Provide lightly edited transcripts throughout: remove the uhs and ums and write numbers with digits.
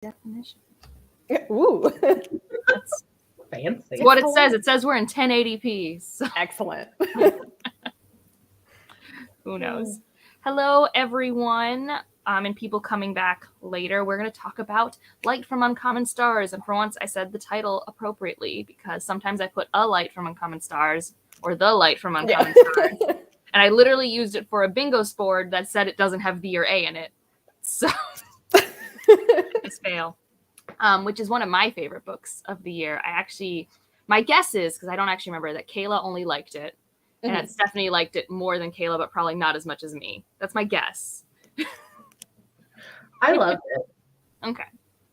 definition. Ooh. That's Fancy. what it says. It says we're in 1080p. So Excellent. who knows? Hello, everyone. And people coming back later. We're going to talk about Light from Uncommon Stars. And for once, I said the title appropriately because sometimes I put a light from Uncommon Stars or the light from Uncommon Stars. And I literally used it for a bingo board that said it doesn't have the or a in it. So it's fail. Which is one of my favorite books of the year. My guess is, because I don't actually remember, that Kayla only liked it. And that Stephanie liked it more than Kayla, but probably not as much as me. That's my guess. I loved it. Okay.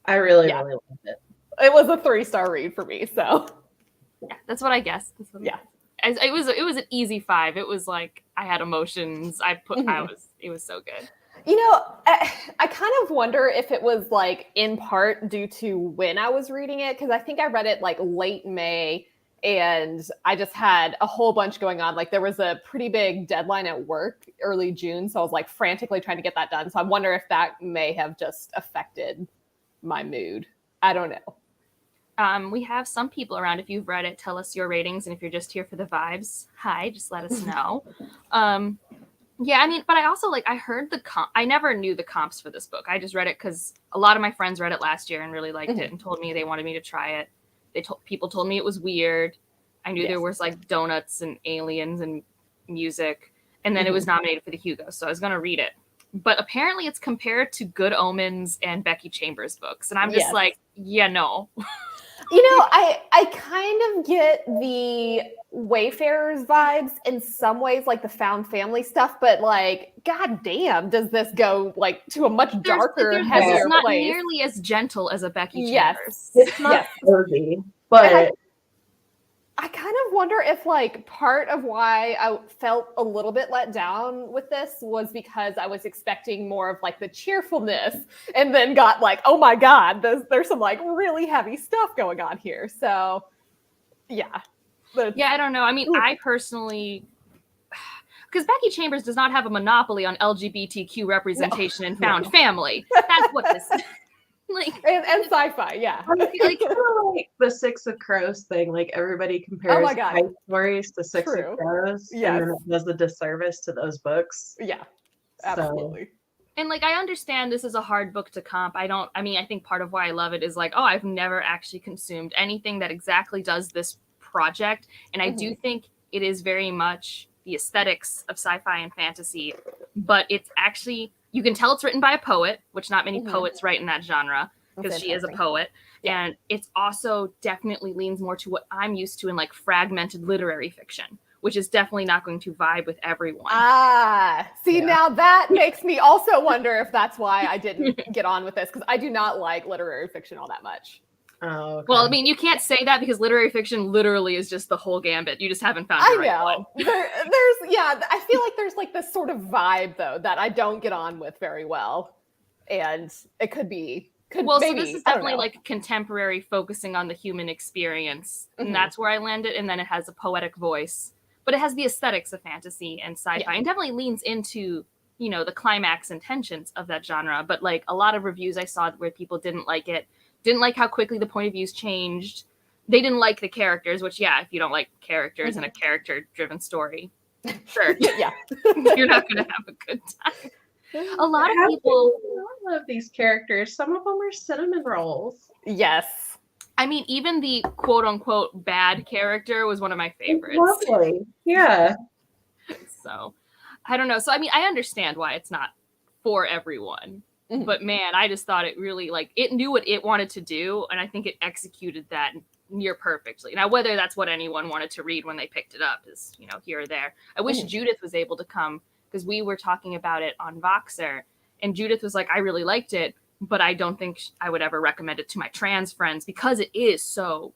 I really loved it. It was a 3-star read for me, so. Yeah, that's what I guess. It was an easy 5. It was like I had emotions. It was so good. You know, I kind of wonder if it was like in part due to when I was reading it, because I think I read it like late May and I just had a whole bunch going on. Like there was a pretty big deadline at work early June, so I was like frantically trying to get that done. So I wonder if that may have just affected my mood. I don't know. We have some people around. If you've read it, tell us your ratings, and if you're just here for the vibes, hi, just let us know. Yeah, I mean, but I also I heard I never knew the comps for this book. I just read it because a lot of my friends read it last year and really liked it and told me they wanted me to try it. People told me it was weird. I knew there was like donuts and aliens and music, and then it was nominated for the Hugo, so I was gonna read it. But apparently, it's compared to Good Omens and Becky Chambers books, and I'm just like, yeah, no. You know, I kind of get the Wayfarers vibes in some ways, like the found family stuff, but like, god damn, does this go like to a much darker, heavier It's not place. nearly as gentle as a Becky Chambers. It's not cozy, but I kind of wonder if like part of why I felt a little bit let down with this was because I was expecting more of like the cheerfulness and then got like, oh my God, there's some like really heavy stuff going on here. So yeah. Yeah, I don't know. I mean, I personally, because Becky Chambers does not have a monopoly on LGBTQ representation in found family. That's what this is. And sci-fi, yeah. Like the Six of Crows thing, like everybody compares High Stories to Six of Crows, and then it does a disservice to those books. Yeah, absolutely. So. And like, I understand this is a hard book to comp. I think part of why I love it is like, I've never actually consumed anything that exactly does this project. And I do think it is very much the aesthetics of sci-fi and fantasy, but it's actually, you can tell it's written by a poet, which not many poets write in that genre, because she is a poet. Yeah. And it's also definitely leans more to what I'm used to in like fragmented literary fiction, which is definitely not going to vibe with everyone. Now that makes me also wonder if that's why I didn't get on with this, because I do not like literary fiction all that much. Oh, okay. Well, I mean, you can't say that because literary fiction literally is just the whole gambit. You just haven't found the right one. I feel like there's like this sort of vibe though that I don't get on with very well, and it could be. So this is definitely like contemporary, focusing on the human experience, and that's where I landed. And then it has a poetic voice, but it has the aesthetics of fantasy and sci-fi, and definitely leans into the climax and tensions of that genre. But like a lot of reviews I saw where people didn't like it. Didn't like how quickly the point of views changed. They didn't like the characters, which, if you don't like characters in a character-driven story, sure. You're not going to have a good time. A lot of people love these characters. Some of them are cinnamon rolls. Yes. I mean, even the quote-unquote bad character was one of my favorites. It's lovely. Yeah. So, I don't know. So, I mean, I understand why it's not for everyone. But man, I just thought it really it knew what it wanted to do, and I think it executed that near perfectly. Now, whether that's what anyone wanted to read when they picked it up is, here or there. I wish Judith was able to come, because we were talking about it on Voxer, and Judith was like, I really liked it, but I don't think I would ever recommend it to my trans friends because it is so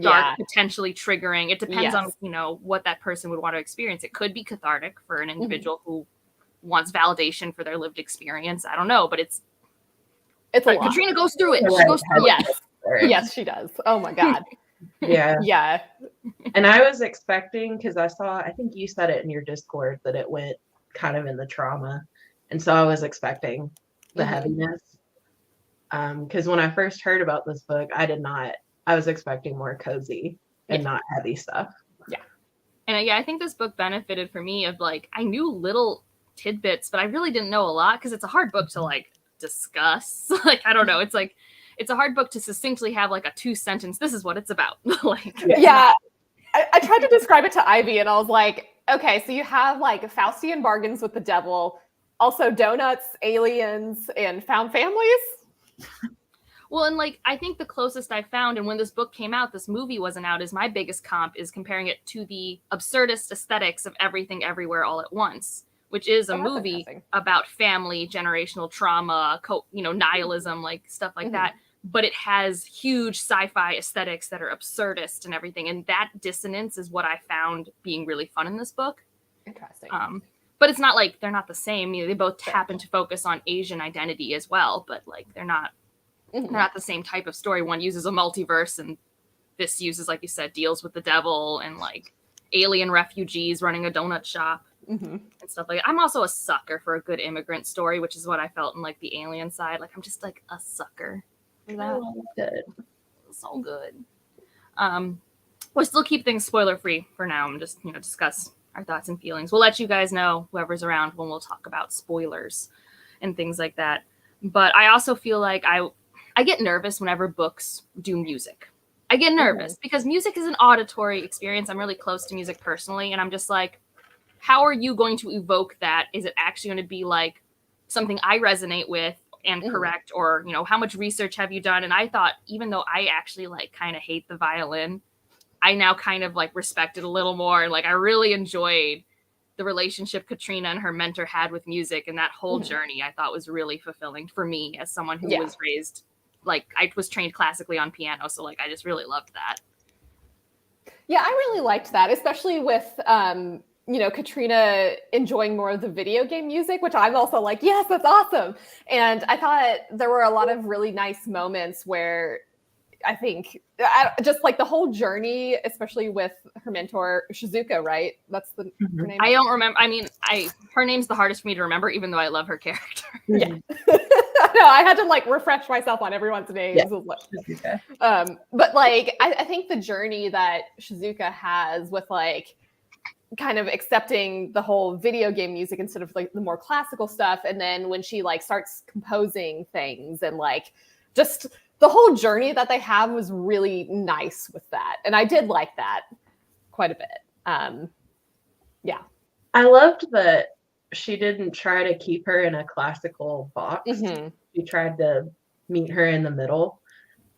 dark, potentially triggering. It depends on, what that person would want to experience. It could be cathartic for an individual who wants validation for their lived experience. I don't know, but it's a lot. Katrina goes through it. She goes through it. Yes, she does. Oh my God. Yeah. And I was expecting, because I think you said it in your Discord, that it went kind of in the trauma. And so I was expecting the heaviness. Because when I first heard about this book, I was expecting more cozy and not heavy stuff. Yeah. And I think this book benefited for me of like, I knew little tidbits, but I really didn't know a lot because it's a hard book to like discuss. Like, I don't know. It's like, it's a hard book to succinctly have like a 2-sentence, this is what it's about. Like, yeah. I tried to describe it to Ivy and I was like, okay, so you have like Faustian bargains with the devil, also donuts, aliens, and found families. Well, and like, I think the closest I found, and when this book came out, this movie wasn't out, is my biggest comp is comparing it to the absurdist aesthetics of Everything Everywhere All at Once, which is a movie about family, generational trauma, nihilism, like stuff like that. But it has huge sci-fi aesthetics that are absurdist and everything. And that dissonance is what I found being really fun in this book. Interesting. But it's not like they're not the same. They both tap into focus on Asian identity as well, but like they're not the same type of story. One uses a multiverse and this uses, like you said, deals with the devil and like alien refugees running a donut shop and stuff like that. I'm also a sucker for a good immigrant story, which is what I felt in like the alien side. Like I'm just like a sucker. That good. So good. We'll still keep things spoiler free for now and just discuss our thoughts and feelings. We'll let you guys know, whoever's around, when we'll talk about spoilers and things like that. But I also feel like I get nervous whenever books do music. I get nervous because music is an auditory experience. I'm really close to music personally, and I'm just like, how are you going to evoke that? Is it actually going to be like something I resonate with and correct, or how much research have you done? And I thought, even though I actually like kind of hate the violin, I now kind of like respect it a little more. Like I really enjoyed the relationship Katrina and her mentor had with music, and that whole journey I thought was really fulfilling for me as someone who was raised, like I was trained classically on piano, so like I just really loved that. Yeah, I really liked that, especially with Katrina enjoying more of the video game music, which I'm also like, yes, that's awesome. And I thought there were a lot of really nice moments where I think just like the whole journey, especially with her mentor, Shizuka, right? That's her name. I don't remember. I mean, her name's the hardest for me to remember, even though I love her character. Yeah. No, I had to like refresh myself on everyone's names. Yeah. But like, I think the journey that Shizuka has with like kind of accepting the whole video game music instead of like the more classical stuff. And then when she like starts composing things and like just the whole journey that they have was really nice with that. And I did like that quite a bit. Yeah. I loved that she didn't try to keep her in a classical box. She tried to meet her in the middle.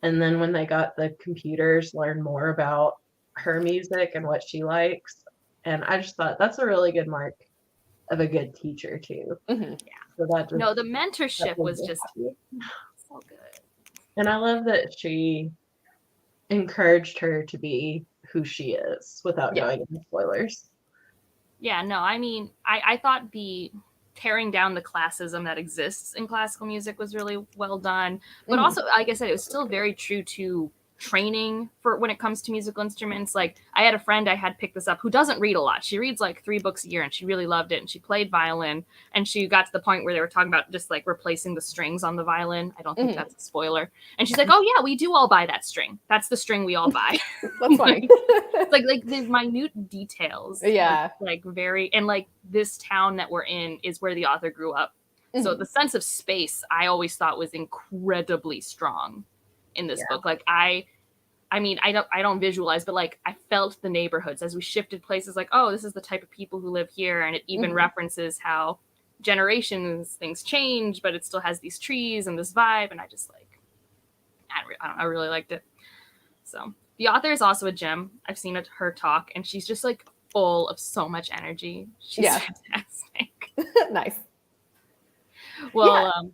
And then when they got the computers, learn more about her music and what she likes. And I just thought that's a really good mark of a good teacher too. Yeah. So the mentorship was just so good. And I love that she encouraged her to be who she is without going into spoilers. Yeah, no, I mean, I thought the tearing down the classism that exists in classical music was really well done. But also, like I said, it was still very true to training for when it comes to musical instruments. Like I had a friend I had picked this up who doesn't read a lot. She reads like 3 books a year and she really loved it. And she played violin and she got to the point where they were talking about just like replacing the strings on the violin. I don't think that's a spoiler. And she's like, oh yeah, we do all buy that string. That's the string we all buy. That's funny. like the minute details. Yeah. Like very, and like this town that we're in is where the author grew up. So the sense of space I always thought was incredibly strong in this book. Like I mean, I don't visualize, but like I felt the neighborhoods as we shifted places, like, oh, this is the type of people who live here. And it even references how generations, things change, but it still has these trees and this vibe. And I just like, I really liked it. So the author is also a gem. I've seen her talk and she's just like full of so much energy. She's fantastic. Nice. Well,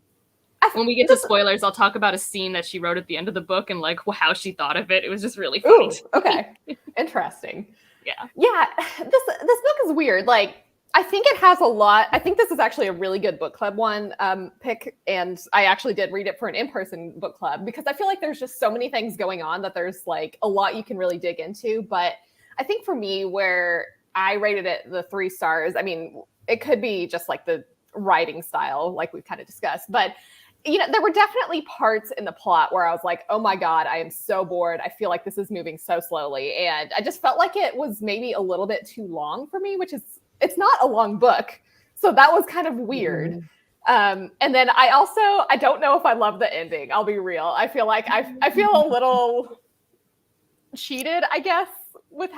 when we get to spoilers, I'll talk about a scene that she wrote at the end of the book and like how she thought of it. It was just really funny. Ooh, okay. Interesting. Yeah. Yeah. This book is weird. Like, I think it has a lot. I think this is actually a really good book club one pick. And I actually did read it for an in-person book club because I feel like there's just so many things going on that there's like a lot you can really dig into. But I think for me, where I rated it the 3 stars, I mean, it could be just like the writing style, like we've kind of discussed, but there were definitely parts in the plot where I was like, oh my God, I am so bored. I feel like this is moving so slowly. And I just felt like it was maybe a little bit too long for me, it's not a long book. So that was kind of weird. And then I don't know if I love the ending. I'll be real. I feel like I feel a little cheated, I guess, with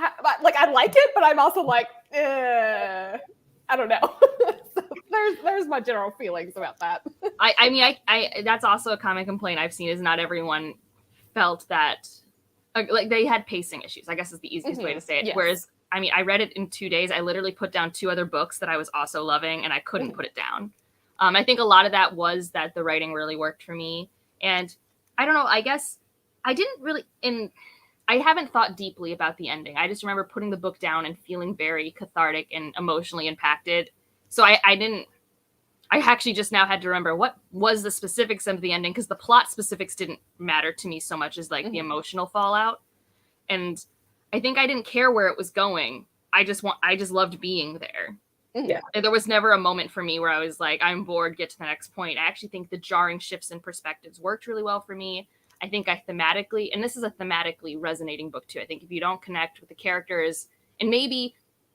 like I like it, but I'm also like, I don't know. So there's my general feelings about that. I mean, that's also a common complaint I've seen is not everyone felt that like they had pacing issues, I guess is the easiest way to say it. Yes. Whereas, I mean, I read it in 2 days. I literally put down 2 other books that I was also loving and I couldn't put it down. I think a lot of that was that the writing really worked for me. And I don't know, I guess I didn't really, I haven't thought deeply about the ending. I just remember putting the book down and feeling very cathartic and emotionally impacted. So I actually just now had to remember what was the specifics of the ending, because the plot specifics didn't matter to me so much as like the emotional fallout. And I think I didn't care where it was going. I just loved being there. Yeah. And there was never a moment for me where I was like, I'm bored, get to the next point. I actually think the jarring shifts in perspectives worked really well for me. I think I thematically, and this is a thematically resonating book too. I think if you don't connect with the characters, and maybe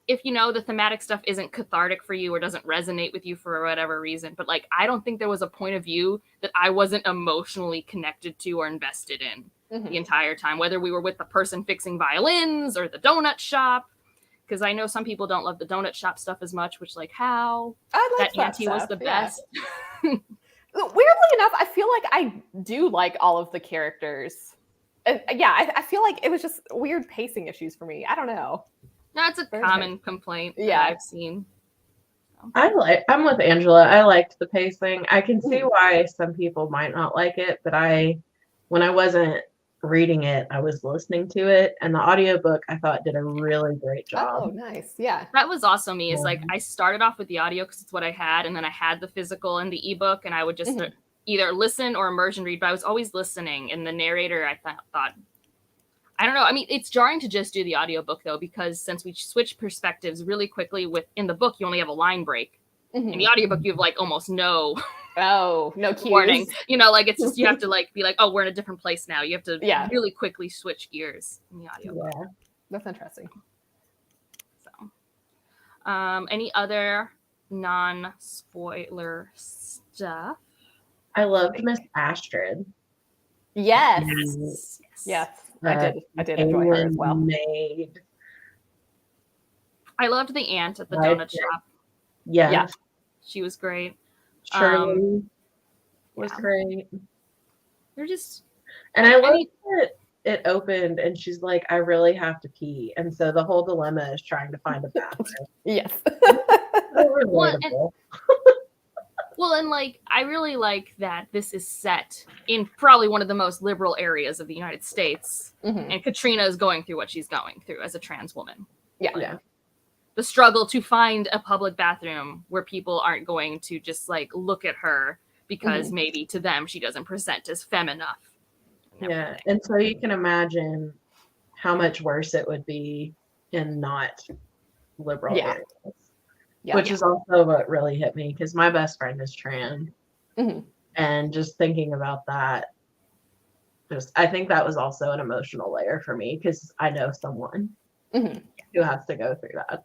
if the thematic stuff isn't cathartic for you or doesn't resonate with you for whatever reason, but like, I don't think there was a point of view that I wasn't emotionally connected to or invested in the entire time, whether we were with the person fixing violins or the donut shop. Because I know some people don't love the donut shop stuff as much, which like how that auntie was the best. Weirdly enough, I feel like I do like all of the characters. I feel like it was just weird pacing issues for me. I don't know. That's a common complaint that I've seen. I'm with Angela. I liked the pacing. I can see why some people might not like it, but when I wasn't reading it, I was listening to it, and the audiobook I thought did a really great job. Oh, nice. Yeah. That was also me. It's like I started off with the audio because it's what I had, and then I had the physical and the ebook, and I would just either listen or immersion read, but I was always listening. And the narrator, I thought, I don't know. I mean, it's jarring to just do the audiobook though, because since we switch perspectives really quickly in the book, you only have a line break. In the audiobook, you have like almost no cues. Warning. Like it's just you have to like be like, oh, we're in a different place now. You have to really quickly switch gears in the audiobook. Yeah, that's interesting. So, any other non-spoiler stuff? I loved Miss Astrid. Yes. I did enjoy her as well. I loved the aunt at the donut shop. Yeah. She was great. Shirley was great. They're just, and I loved that it opened and she's like, I really have to pee. And so the whole dilemma is trying to find a bathroom. Yes. Well, and like, I really like that this is set in probably one of the most liberal areas of the United States. And Katrina is going through what she's going through as a trans woman. Yeah. The struggle to find a public bathroom where people aren't going to just like look at her because maybe to them she doesn't present as femme enough. Yeah. And so you can imagine how much worse it would be in not liberal areas. Which is also what really hit me, because my best friend is trans. And just thinking about that, I think that was also an emotional layer for me, because I know someone who has to go through that.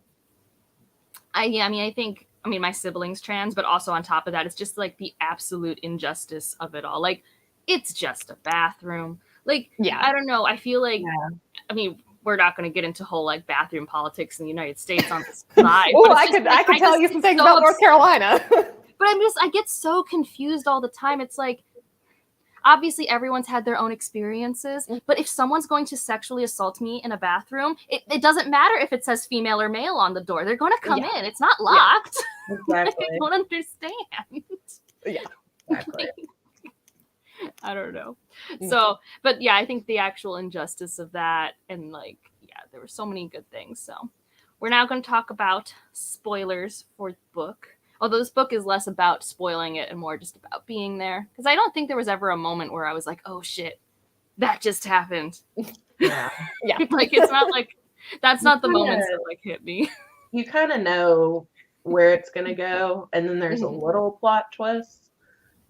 I think my sibling's trans, but also on top of that, it's just like the absolute injustice of it all. Like, it's just a bathroom. Like, I don't know. I feel like, we're not going to get into whole like bathroom politics in the United States on this side. Oh, I could tell you some things about North Carolina. But I get so confused all the time. It's like, obviously everyone's had their own experiences, but if someone's going to sexually assault me in a bathroom, it doesn't matter if it says female or male on the door. They're going to come in. It's not locked. Exactly. I don't understand. Yeah, exactly. I don't know. So, but I think the actual injustice of that, and like, there were so many good things. So we're now going to talk about spoilers for the book. Although this book is less about spoiling it and more just about being there. Because I don't think there was ever a moment where I was like, oh shit, that just happened. Yeah. Like, it's not like, that's not the moments that like hit me. You kind of know where it's going to go. And then there's a little plot twist.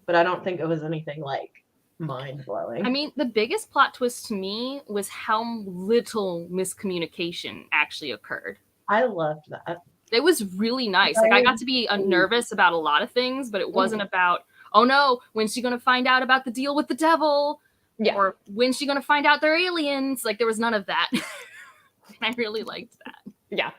but I don't think it was anything like mind-blowing. I mean, the biggest plot twist to me was how little miscommunication actually occurred. I loved that. It was really nice. Like, I got to be nervous about a lot of things, but it wasn't about, oh no, when's she going to find out about the deal with the devil? Yeah. Or when's she going to find out they're aliens? Like, there was none of that. I really liked that. Yeah.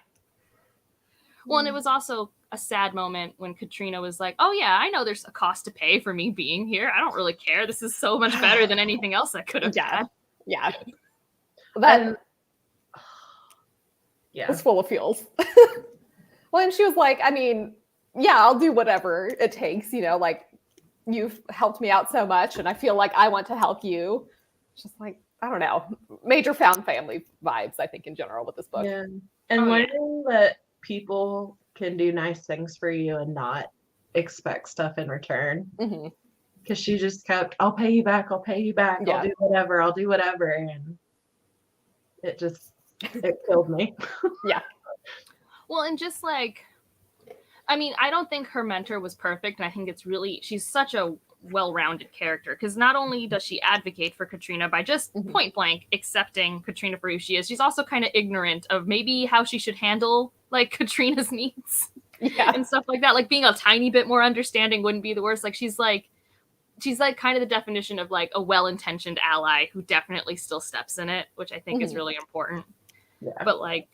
Well, and it was also a sad moment when Katrina was like, oh yeah, I know there's a cost to pay for me being here. I don't really care. This is so much better than anything else I could have had. Yeah. That Yeah. was full of feels. Well, and she was like, I mean, yeah, I'll do whatever it takes, you know, like you've helped me out so much and I feel like I want to help you. Just like, I don't know, major found family vibes, I think, in general with this book. Yeah. And learning that people can do nice things for you and not expect stuff in return. Because she just kept, I'll pay you back, I'll do whatever. And it killed me. Yeah. Well, and just like, I mean, I don't think her mentor was perfect. And I think she's such a well-rounded character. Because not only does she advocate for Katrina by just point blank accepting Katrina for who she is, she's also kind of ignorant of maybe how she should handle like Katrina's needs and stuff like that. Like being a tiny bit more understanding wouldn't be the worst. Like she's like kind of the definition of like a well-intentioned ally who definitely still steps in it, which I think is really important. Yeah. But like,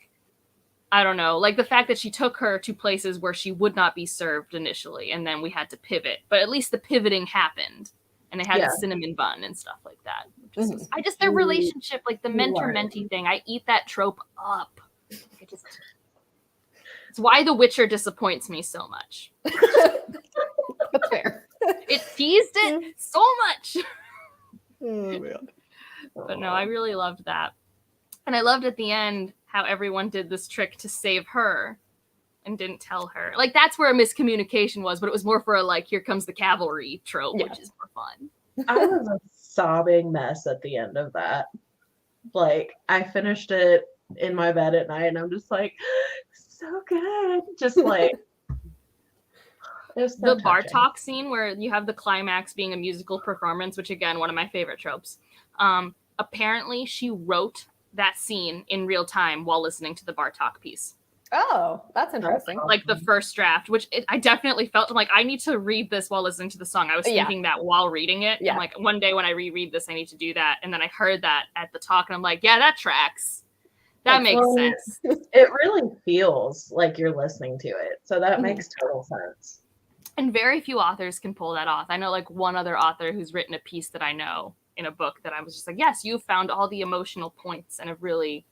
I don't know, like the fact that she took her to places where she would not be served initially, and then we had to pivot. But at least the pivoting happened, and they had the cinnamon bun and stuff like that. Their relationship, like the mentor-mentee thing, I eat that trope up. It's why The Witcher disappoints me so much. That's fair. It teased it so much. Oh, man. But no, I really loved that. And I loved at the end how everyone did this trick to save her and didn't tell her. Like, that's where a miscommunication was, but it was more for a, like, here comes the cavalry trope, which is more fun. I was a sobbing mess at the end of that. Like, I finished it in my bed at night, and I'm just like, so good. Just like, it was so the Bartok scene where you have the climax being a musical performance, which, again, one of my favorite tropes. Apparently, she wrote that scene in real time while listening to the Bartok piece. Oh, that's interesting. Like the first draft, which I definitely felt like I need to read this while listening to the song. I was thinking that while reading it. Yeah. I'm like, one day when I reread this, I need to do that. And then I heard that at the talk and I'm like, yeah, that tracks. That makes sense. It really feels like you're listening to it. So that makes total sense. And very few authors can pull that off. I know like one other author who's written a piece that I know in a book that I was just like, yes, you've found all the emotional points and have really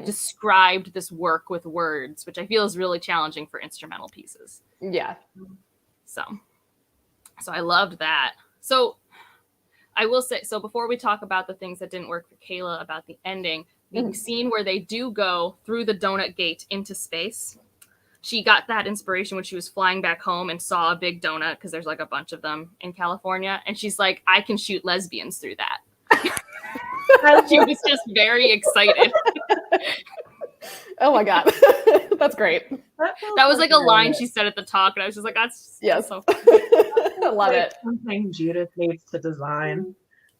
described this work with words, which I feel is really challenging for instrumental pieces. Yeah. So I loved that. So I will say, so before we talk about the things that didn't work for Kayla about the ending, the scene where they do go through the donut gate into space, she got that inspiration when she was flying back home and saw a big donut, because there's like a bunch of them in California. And she's like, I can shoot lesbians through that. She was just very excited. Oh my God. That's great. That was like a line she said at the talk. And I was just like, that's so funny. I love it. Something Judith needs to design.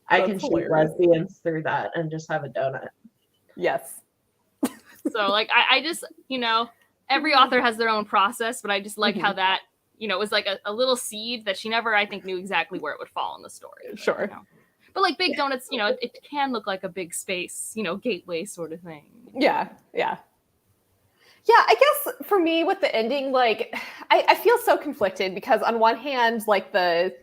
I can shoot hilarious. lesbians through that and just have a donut. Yes. So like, I just, every author has their own process, but I just like how that, was like a little seed that she never, I think, knew exactly where it would fall in the story. Sure. But like big donuts, it can look like a big space, gateway sort of thing. Yeah. Yeah. Yeah, I guess for me with the ending, like I feel so conflicted because on one hand, like the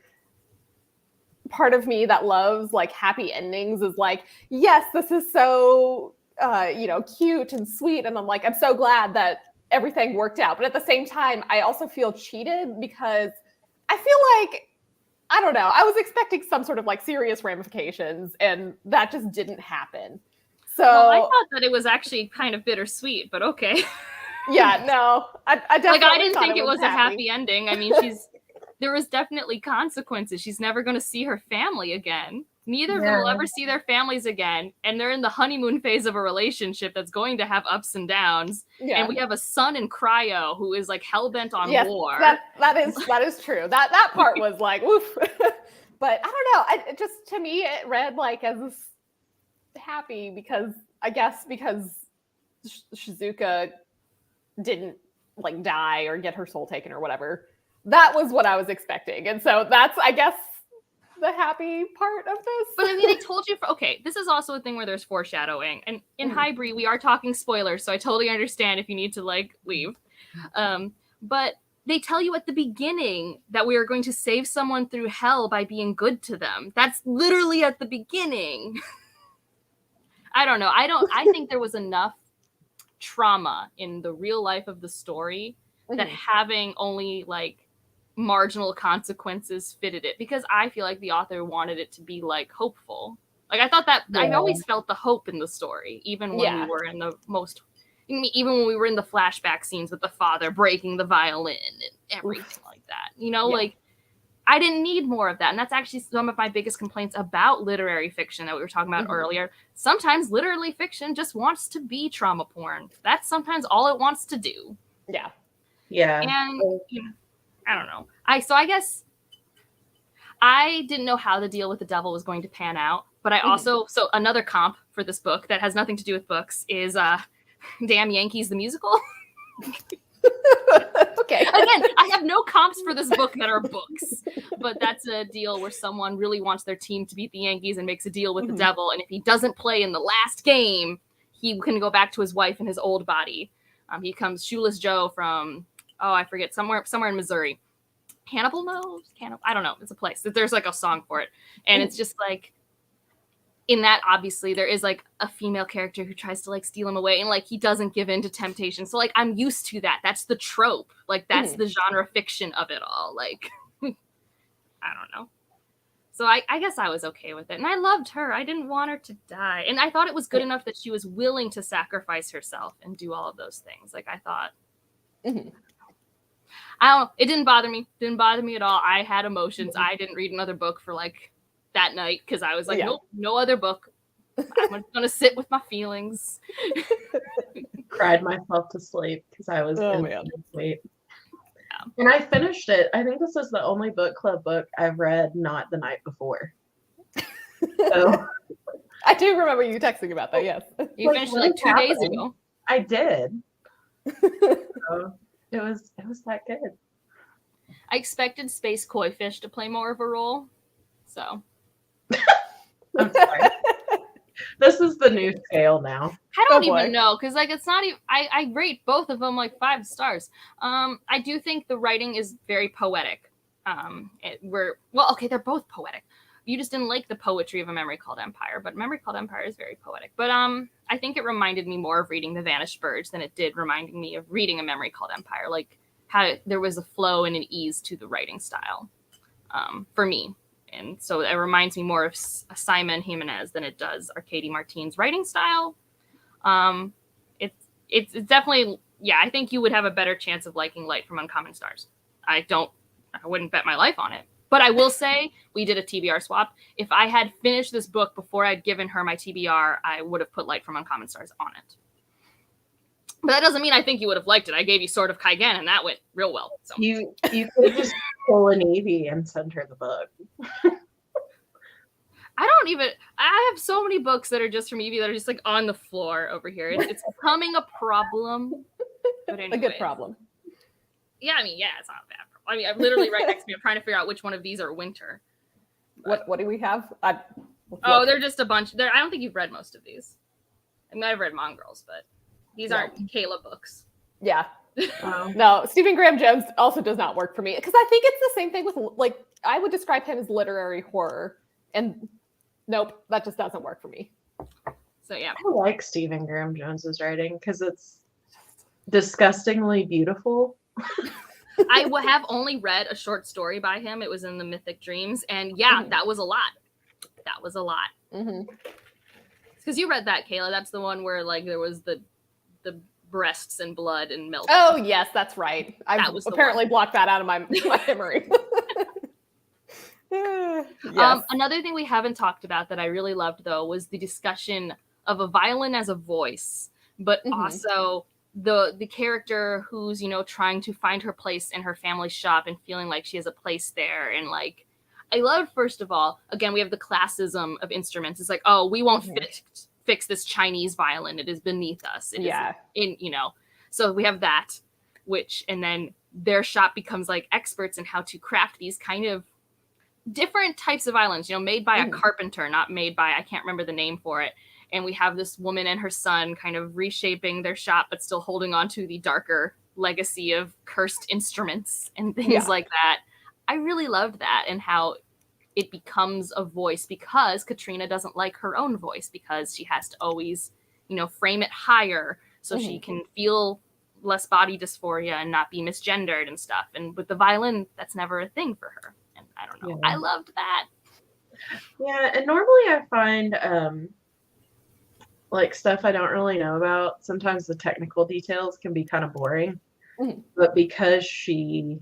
part of me that loves like happy endings is like, yes, this is so cute and sweet. And I'm like, I'm so glad that everything worked out. But at the same time, I also feel cheated because I feel like, I don't know, I was expecting some sort of like serious ramifications and that just didn't happen. So I thought that it was actually kind of bittersweet, but okay. Yeah, no, I definitely like I didn't think it was a happy ending. I mean, there was definitely consequences. She's never going to see her family again. Neither of them will ever see their families again, and they're in the honeymoon phase of a relationship that's going to have ups and downs. Yeah. And we have a son in cryo who is like hell-bent on war. That is true. That part was like, woof. But I don't know. It just, to me, it read like as happy because Shizuka didn't like die or get her soul taken or whatever. That was what I was expecting. And so that's, I guess, the happy part of this. But I mean, they told you, okay, this is also a thing where there's foreshadowing. And in Hybrid, we are talking spoilers, so I totally understand if you need to, like, leave. But they tell you at the beginning that we are going to save someone through hell by being good to them. That's literally at the beginning. I don't know. I think there was enough trauma in the real life of the story that having only, like, marginal consequences fitted it, because I feel like the author wanted it to be like hopeful. Like I thought that I always felt the hope in the story, even when we were in the even when we were in the flashback scenes with the father breaking the violin and everything like that. You know, like I didn't need more of that. And that's actually some of my biggest complaints about literary fiction that we were talking about earlier. Sometimes literary fiction just wants to be trauma porn. That's sometimes all it wants to do. Yeah. Yeah. And you know, I don't know. I guess I didn't know how the deal with the devil was going to pan out, but I also, so another comp for this book that has nothing to do with books is Damn Yankees the Musical. Okay. Again, I have no comps for this book that are books, but that's a deal where someone really wants their team to beat the Yankees and makes a deal with the devil, and if he doesn't play in the last game, he can go back to his wife in his old body. He becomes Shoeless Joe from... I forget, somewhere in Missouri. Hannibal knows? I don't know. It's a place. There's like a song for it. And it's just like, in that, obviously, there is like a female character who tries to like steal him away, and like he doesn't give in to temptation. So like I'm used to that. That's the trope. Like that's the genre fiction of it all. Like, I don't know. So I guess I was okay with it. And I loved her. I didn't want her to die. And I thought it was good enough that she was willing to sacrifice herself and do all of those things. Like I thought... I don't know. It didn't bother me. Didn't bother me at all. I had emotions. I didn't read another book for like that night because I was like, nope, no other book. I'm going to sit with my feelings. Cried myself to sleep because I was sweet. And I finished it. I think this is the only book club book I've read not the night before. So I do remember you texting about that, yes. You finished it like 2 days ago. I did. So it was that good. I expected Space Koi Fish to play more of a role, so. I'm sorry. This is the new scale now. I don't even know, because like it's not even. I rate both of them like 5 stars. I do think the writing is very poetic. They're both poetic. You just didn't like the poetry of A Memory Called Empire, but Memory Called Empire is very poetic. But I think it reminded me more of reading The Vanished Birds than it did reminding me of reading A Memory Called Empire. Like how there was a flow and an ease to the writing style for me. And so it reminds me more of Simon Jimenez than it does Arkady Martine's writing style. It's definitely, I think you would have a better chance of liking Light from Uncommon Stars. I wouldn't bet my life on it. But I will say we did a TBR swap. If I had finished this book before I'd given her my TBR, I would have put Light from Uncommon Stars on it. But that doesn't mean I think you would have liked it. I gave you Sword of Kaigen, and that went real well. So you could just pull an Evie and send her the book. I have so many books that are just from Evie that are just like on the floor over here. It's becoming a problem. But anyways, a good problem. Yeah, I mean, it's not a bad problem. I mean, I'm literally right next to me. I'm trying to figure out which one of these are winter. But what do we have? They're just a bunch. I don't think you've read most of these. I mean, I've read Mongrels, but these aren't Kayla books. Yeah. No, Stephen Graham Jones also does not work for me because I think it's the same thing with, like, I would describe him as literary horror, and nope, that just doesn't work for me. So yeah, I like Stephen Graham Jones's writing because it's disgustingly beautiful. I have only read a short story by him. It was in the Mythic Dreams, and that was a lot. That was a lot. Because you read that, Kayla. That's the one where like there was the breasts and blood and milk. Oh yes, that's right. I apparently blocked that out of my memory. Yes. Another thing we haven't talked about that I really loved, though, was the discussion of a violin as a voice, but also the character who's, you know, trying to find her place in her family's shop and feeling like she has a place there. And like, I loved, first of all, again, we have the classism of instruments. It's like, oh, we won't fix this Chinese violin. It is beneath us. It is in, you know, so we have that, which, and then their shop becomes like experts in how to craft these kind of different types of violins, you know, made by a carpenter, not made by, I can't remember the name for it. And we have this woman and her son kind of reshaping their shop, but still holding on to the darker legacy of cursed instruments and things like that. I really loved that, and how it becomes a voice because Katrina doesn't like her own voice, because she has to always, you know, frame it higher so she can feel less body dysphoria and not be misgendered and stuff. And with the violin, that's never a thing for her. And I don't know. I loved that. Yeah, and normally I find like stuff I don't really know about, sometimes the technical details can be kind of boring. But because she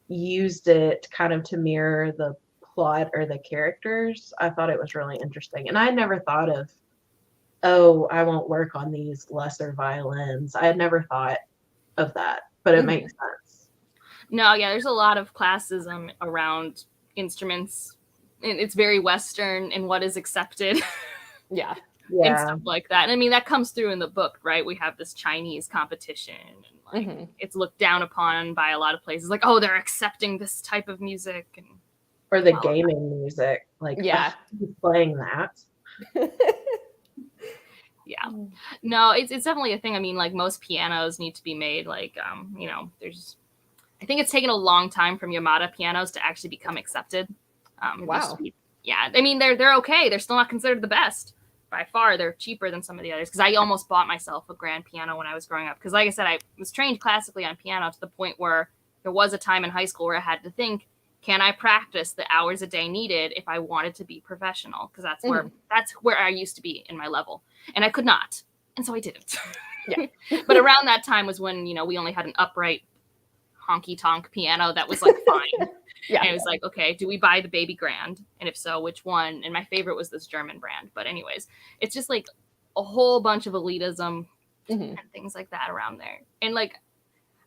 used it kind of to mirror the plot or the characters, I thought it was really interesting. And I had never thought of, oh, I won't work on these lesser violins. I had never thought of that, but it makes sense. No, yeah, there's a lot of classism around instruments. And it's very Western in what is accepted. And stuff like that. And I mean, that comes through in the book, right? We have this Chinese competition, and like it's looked down upon by a lot of places. Like, oh, they're accepting this type of music, and or the gaming music. Like, who's playing that? No, it's definitely a thing. I mean, like, most pianos need to be made. Like, you know, I think it's taken a long time from Yamada pianos to actually become accepted. I mean, they're okay. They're still not considered the best. By far, they're cheaper than some of the others, because I almost bought myself a grand piano when I was growing up, because like I said, I was trained classically on piano to the point where there was a time in high school where I had to think, can I practice the hours a day needed if I wanted to be professional? Because that's where I used to be in my level, and I could not, and so I didn't. But around that time was when, you know, we only had an upright honky tonk piano that was like fine. And it was like, okay, do we buy the baby grand? And if so, which one? And my favorite was this German brand. But anyways, it's just like a whole bunch of elitism and things like that around there. And like,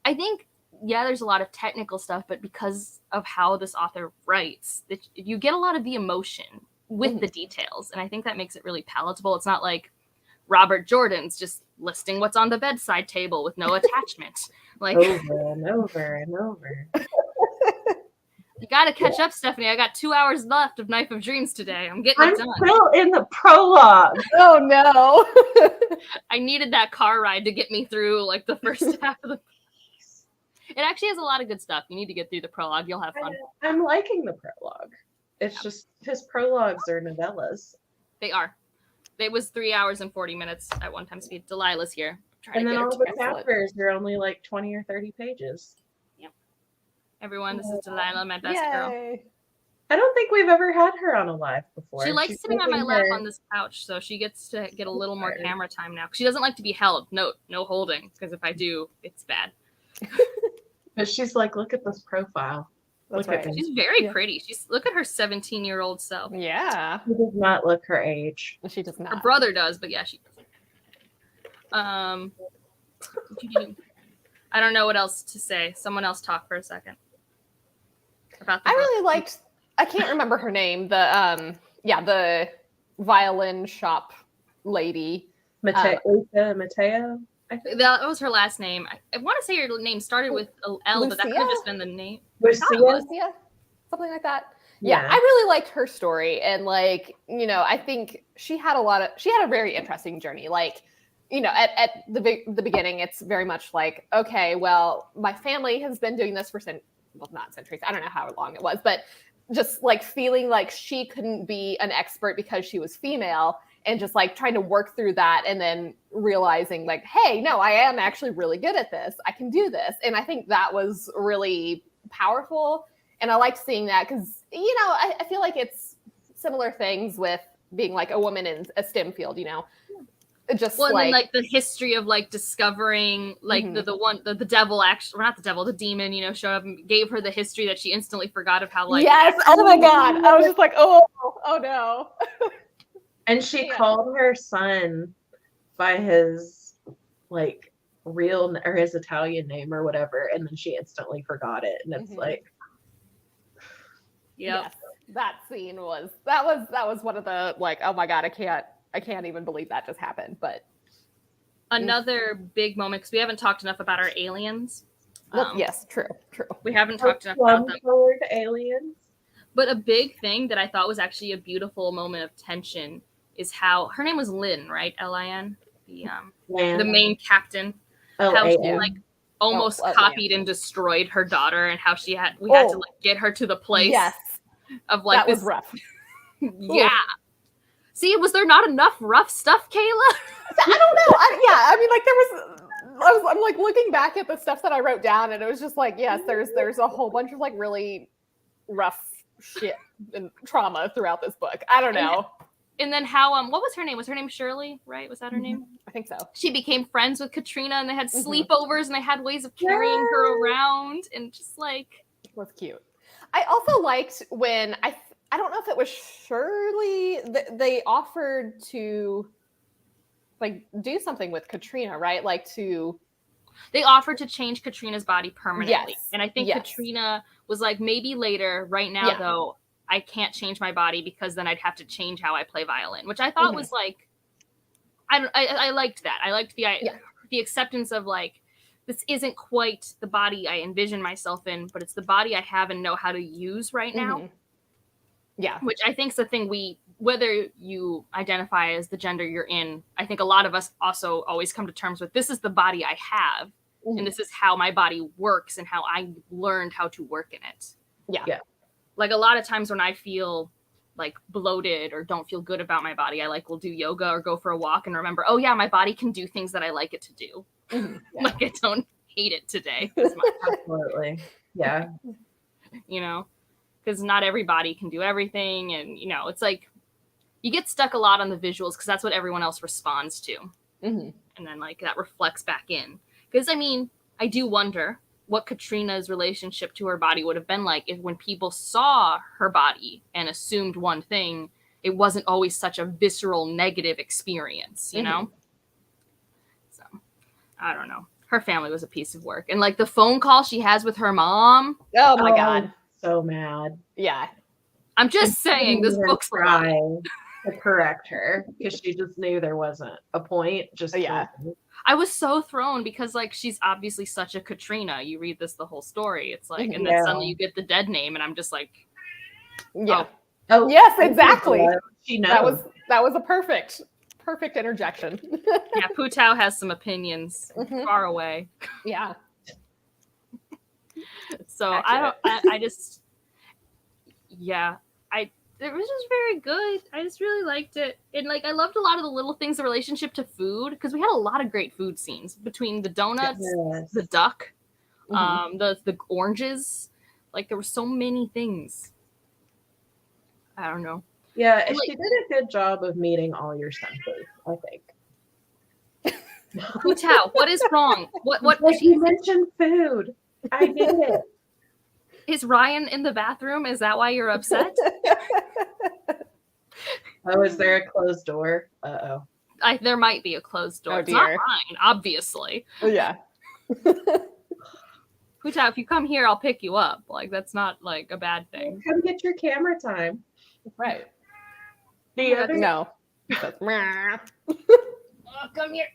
I think, there's a lot of technical stuff, but because of how this author writes, you get a lot of the emotion with the details. And I think that makes it really palatable. It's not like Robert Jordan's just listing what's on the bedside table with no attachment. Like, over and over and over. You gotta catch up, Stephanie. I got 2 hours left of Knife of Dreams today. I'm getting it done. I'm still in the prologue. Oh no. I needed that car ride to get me through like the first half of the piece. It actually has a lot of good stuff. You need to get through the prologue. You'll have fun. I'm liking the prologue. It's just his prologues are novellas. They are. It was 3 hours and 40 minutes at one time speed. Delilah's here. And then all the chapters are only like 20 or 30 pages. Everyone, this is Delilah, my best girl. I don't think we've ever had her on a live before. She likes sitting on my lap on this couch, so she gets to get a little more camera time now. She doesn't like to be held. No holding, because if I do, it's bad. But she's like, look at this profile. That's right. She's very pretty. Look at her 17-year-old self. Yeah. She does not look her age. She does not. Her brother does, but yeah, she doesn't. I don't know what else to say. Someone else talk for a second. I really liked, I can't remember her name, the violin shop lady. Mateo. That was her last name. I want to say her name started with an L, Lucia? but that could have just been the name. Lucia? Something like that. Yeah, I really liked her story. And like, you know, I think she had a very interesting journey. Like, you know, at the beginning, it's very much like, okay, well, my family has been doing this for not centuries. I don't know how long it was, but just like feeling like she couldn't be an expert because she was female, and just like trying to work through that, and then realizing like, hey, no, I am actually really good at this. I can do this. And I think that was really powerful. And I liked seeing that because, you know, I feel like it's similar things with being like a woman in a STEM field, you know. just Well, and then like like the history of like discovering like the devil actually, or not the devil, the demon, you know, showed up and gave her the history that she instantly forgot of how like yes, oh my god, I was just like, oh no. And she Yeah. called her son by his like real or his Italian name or whatever, and then she instantly forgot it. And it's like, Yep. Yes, that scene was that was one of the like, oh my god, I can't even believe that just happened. But Another big moment, because we haven't talked enough about our aliens. yes, true. We haven't talked enough about them. plum-colored aliens. But a big thing that I thought was actually a beautiful moment of tension is how her name was Lynn, right? L-I-N, the main captain. How she like almost copied and destroyed her daughter, and how we had to like get her to the place. Yes, of like that was rough. Yeah. See, was there not enough rough stuff, Kayla? I don't know. I mean, like I'm like looking back at the stuff that I wrote down, and it was just like, yes, there's a whole bunch of like really rough shit and trauma throughout this book. I don't know. And then how what was her name? Was her name Shirley, right? Was that her name? I think so. She became friends with Katrina, and they had sleepovers, and they had ways of carrying her around, and just like it was cute. I also liked when I don't know if it was Shirley, they offered to like do something with Katrina, right? Like they offered to change Katrina's body permanently. Yes. And I think Katrina was like, maybe later. Right now, though, I can't change my body because then I'd have to change how I play violin, which I thought was like, I liked that. I liked the acceptance of like, this isn't quite the body I envision myself in, but it's the body I have and know how to use right now. Yeah. Which I think is the thing whether you identify as the gender you're in, I think a lot of us also always come to terms with, this is the body I have, and this is how my body works and how I learned how to work in it. Yeah. Like a lot of times when I feel like bloated or don't feel good about my body, I like will do yoga or go for a walk and remember, oh yeah, my body can do things that I like it to do. Like I don't hate it today. Absolutely. Yeah. You know, because not everybody can do everything. And, you know, it's like you get stuck a lot on the visuals because that's what everyone else responds to. And then like that reflects back in. Because I mean, I do wonder what Katrina's relationship to her body would have been like if when people saw her body and assumed one thing, it wasn't always such a visceral negative experience, you know? So, I don't know. Her family was a piece of work. And like the phone call she has with her mom. Oh my God. So mad. Yeah. I'm just saying this book's trying to correct her because she just knew there wasn't a point. I was so thrown because like she's obviously such a Katrina. You read the whole story. It's like, and then suddenly you get the dead name, and I'm just like, oh yes, exactly. She knows. That was a perfect interjection. Yeah, Putau has some opinions far away. Yeah. So it was just very good. I just really liked it. And like I loved a lot of the little things, the relationship to food, because we had a lot of great food scenes between the donuts, the duck, the oranges. Like there were so many things. I don't know. Yeah, she did a good job of meeting all your senses, I think. Putau, what is wrong? What like you mentioned food. I did it. Is Ryan in the bathroom? Is that why you're upset? Oh, is there a closed door? Uh-oh. There might be a closed door. Oh, it's not mine, obviously. Yeah. Putau, if you come here, I'll pick you up. Like, that's not, like, a bad thing. Come get your camera time. Right. No. Oh, come here.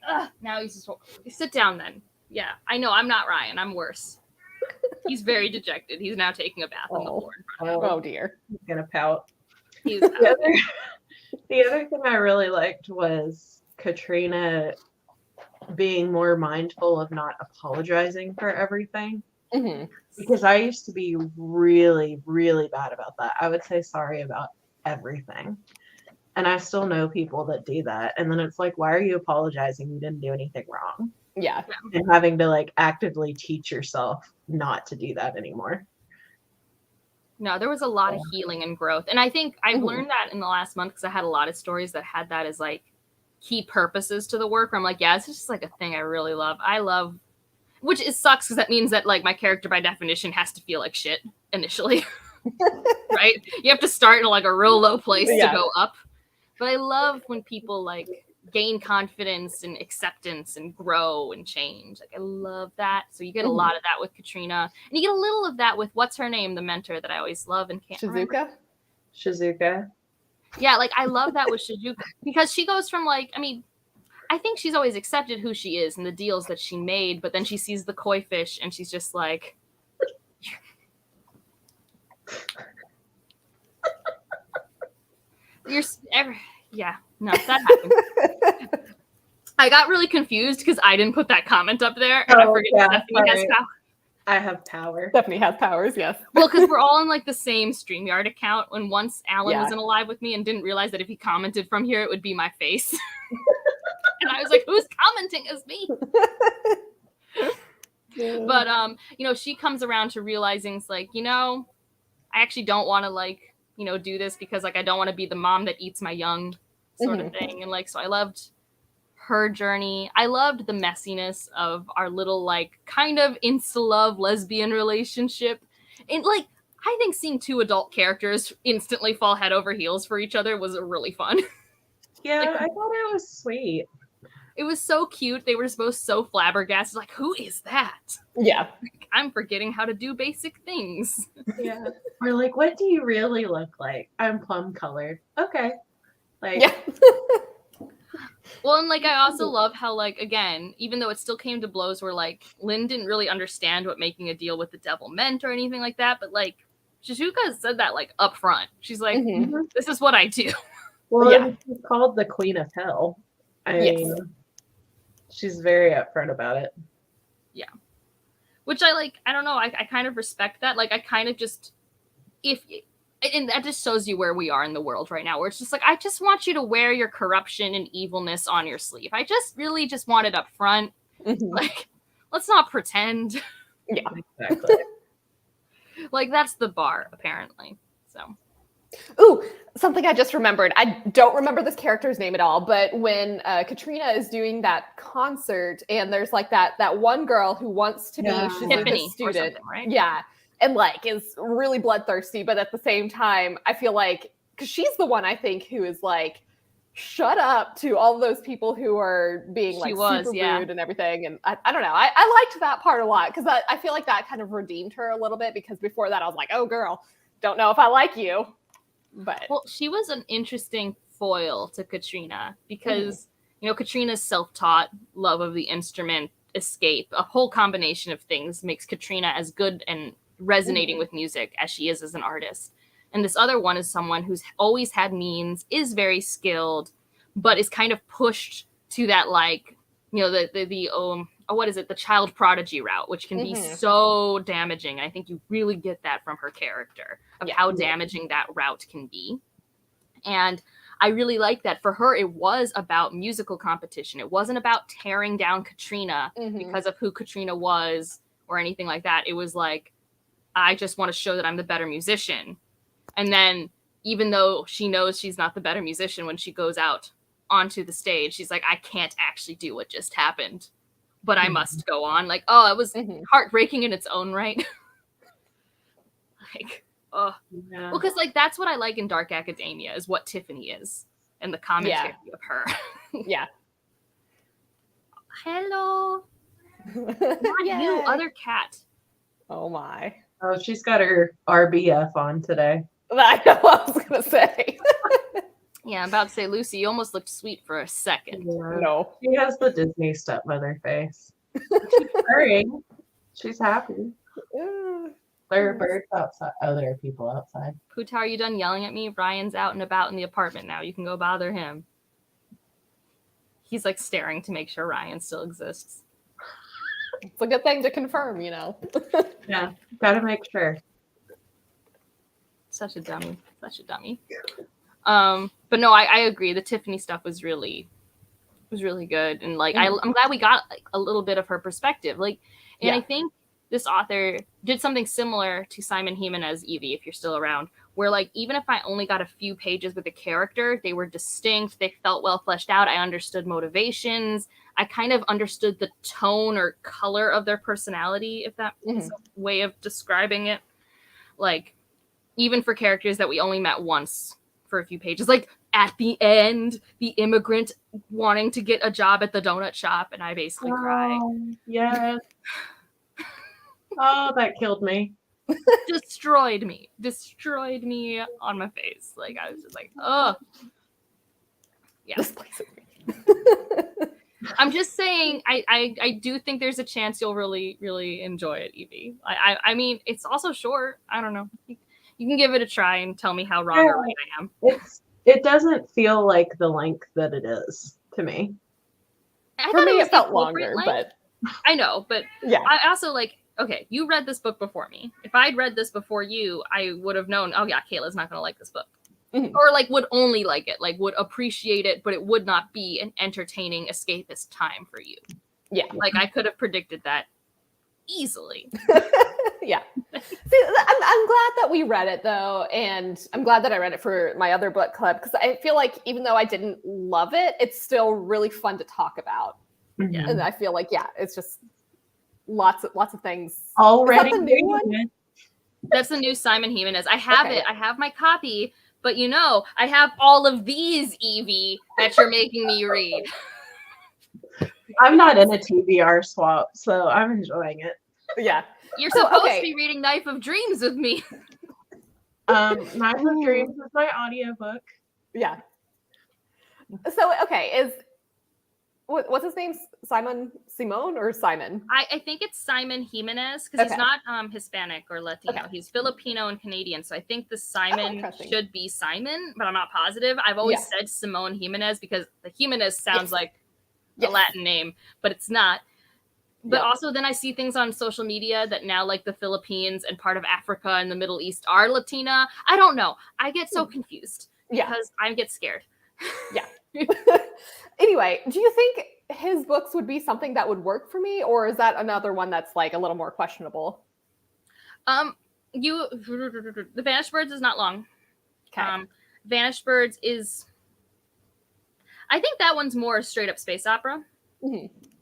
Now he's just... Sit down, then. Yeah, I know. I'm not Ryan. I'm worse. He's very dejected. He's now taking a bath on the floor in front of him. Oh, dear. He's going to pout. The other thing I really liked was Katrina being more mindful of not apologizing for everything. Because I used to be really, really bad about that. I would say sorry about everything. And I still know people that do that. And then it's like, why are you apologizing? You didn't do anything wrong. Yeah. And having to like actively teach yourself not to do that anymore. No, there was a lot of healing and growth. And I think I've learned that in the last month because I had a lot of stories that had that as like key purposes to the work where I'm like, yeah, this is just like a thing I really love. Which it sucks because that means that like my character by definition has to feel like shit initially. Right? You have to start in like a real low place to go up. But I love when people like gain confidence and acceptance and grow and change. Like I love that. So you get a lot of that with Katrina, and you get a little of that with what's her name, the mentor that I always love and can't remember. Shizuka. Yeah, like I love that with Shizuka because she goes from like, I mean, I think she's always accepted who she is and the deals that she made, but then she sees the koi fish and she's just like, yeah, no, that happened. I got really confused because I didn't put that comment up there, and I forget Stephanie has power. I have power. Stephanie has powers, yes. Well, because we're all in like the same StreamYard account. When once Alan was in a live with me and didn't realize that if he commented from here, it would be my face. And I was like, who's commenting as me? But you know, she comes around to realizing it's like, you know, I actually don't want to like, you know, do this because like I don't want to be the mom that eats my young sort of thing. And like, so I loved her journey. I loved the messiness of our little like kind of insta-love lesbian relationship. And like, I think seeing two adult characters instantly fall head over heels for each other was really fun. Yeah, like, I thought it was sweet. It was so cute. They were both so flabbergasted. Like, who is that? Yeah. Like, I'm forgetting how to do basic things. Yeah. Or like, what do you really look like? I'm plum colored. Okay. Like, yeah. Well, and like I also love how like again, even though it still came to blows where like Lynn didn't really understand what making a deal with the devil meant or anything like that, but like Shizuka said that like up front. She's like, this is what I do. Well, she's called the Queen of Hell. I mean, she's very upfront about it. Yeah. Which I like, I don't know, I kind of respect that. Like I kind of just and that just shows you where we are in the world right now, where it's just like, I just want you to wear your corruption and evilness on your sleeve. I just really just want it up front. Like, let's not pretend. Yeah, exactly. Like, that's the bar, apparently. So. Ooh, something I just remembered. I don't remember this character's name at all, but when Katrina is doing that concert and there's like that one girl who wants to be Shizuka's student, right? Yeah. And like is really bloodthirsty, but at the same time, I feel like because she's the one I think who is like, shut up to all those people who are being like super rude and everything. And I don't know. I liked that part a lot because I feel like that kind of redeemed her a little bit because before that I was like, oh girl, don't know if I like you. But well, she was an interesting foil to Katrina because you know, Katrina's self-taught love of the instrument, escape, a whole combination of things makes Katrina as good and resonating with music as she is as an artist. And this other one is someone who's always had means, is very skilled, but is kind of pushed to that like, you know, the what is it, the child prodigy route, which can be so damaging. I think you really get that from her character of how damaging that route can be. And I really like that. For her, it was about musical competition. It wasn't about tearing down Katrina because of who Katrina was or anything like that. It was like, I just want to show that I'm the better musician. And then even though she knows she's not the better musician, when she goes out onto the stage, she's like, I can't actually do what just happened, but I must go on. Like, oh, it was heartbreaking in its own right. Like, oh, well, because like that's what I like in Dark Academia is what Tiffany is and the commentary of her. Hello. Not you, other cat. Oh my. Oh, she's got her RBF on today. I know what I was gonna say. Yeah, I'm about to say, Lucy, you almost looked sweet for a second. Yeah. No. She has the Disney stepmother face. She's purring. She's happy. There are birds outside. Oh, there are people outside. Puta, are you done yelling at me? Ryan's out and about in the apartment now. You can go bother him. He's like staring to make sure Ryan still exists. It's a good thing to confirm, you know. Yeah, gotta make sure. Such a dummy. But no, I agree. The Tiffany stuff was really good, and like I'm glad we got like a little bit of her perspective. Like, and I think this author did something similar to Simon Jimenez, Evie, if you're still around, where like even if I only got a few pages with a character, they were distinct, they felt well fleshed out, I understood motivations, I kind of understood the tone or color of their personality, if that is a way of describing it. Like, even for characters that we only met once for a few pages, like at the end, the immigrant wanting to get a job at the donut shop, and I basically cry. Yes. Oh, that killed me. Destroyed me on my face. Like, I was just like, oh yeah. This place is I'm just saying, I do think there's a chance you'll really, really enjoy it, Evie. I mean, it's also short. I don't know. You can give it a try and tell me how wrong or right I am. It doesn't feel like the length that it is to me. For me, it felt longer, but I know, but yeah. I also like, okay, you read this book before me. If I'd read this before you, I would have known, oh yeah, Kayla's not going to like this book. Or like would only like it, like would appreciate it, but it would not be an entertaining escapist time for you. Yeah. Like I could have predicted that easily. Yeah. See, I'm glad that we read it though, and I'm glad that I read it for my other book club, because I feel like even though I didn't love it, it's still really fun to talk about. Yeah. And I feel like, yeah, it's just lots of things. Already. Is that the new one? That's the new Simon Jimenez. I have it. I have my copy, but you know, I have all of these, Evie, that you're making me read. I'm not in a TBR swap, so I'm enjoying it. Yeah. You're supposed to be reading Knife of Dreams with me. Knife of Dreams is my audiobook. Yeah. So, okay, what's his name? Simone or Simon? I think it's Simon Jimenez, because he's not Hispanic or Latino. He's Filipino and Canadian. So I think the Simon should be Simon, but I'm not positive. I've always said Simone Jimenez because the Jimenez sounds like a Latin name, but it's not. But also then I see things on social media that now like the Philippines and part of Africa and the Middle East are Latina. I don't know. I get so confused because I get scared. Yeah. Anyway, do you think his books would be something that would work for me, or is that another one that's like a little more questionable? The Vanished Birds is not long. Okay. Vanished Birds is, I think that one's more a straight up space opera.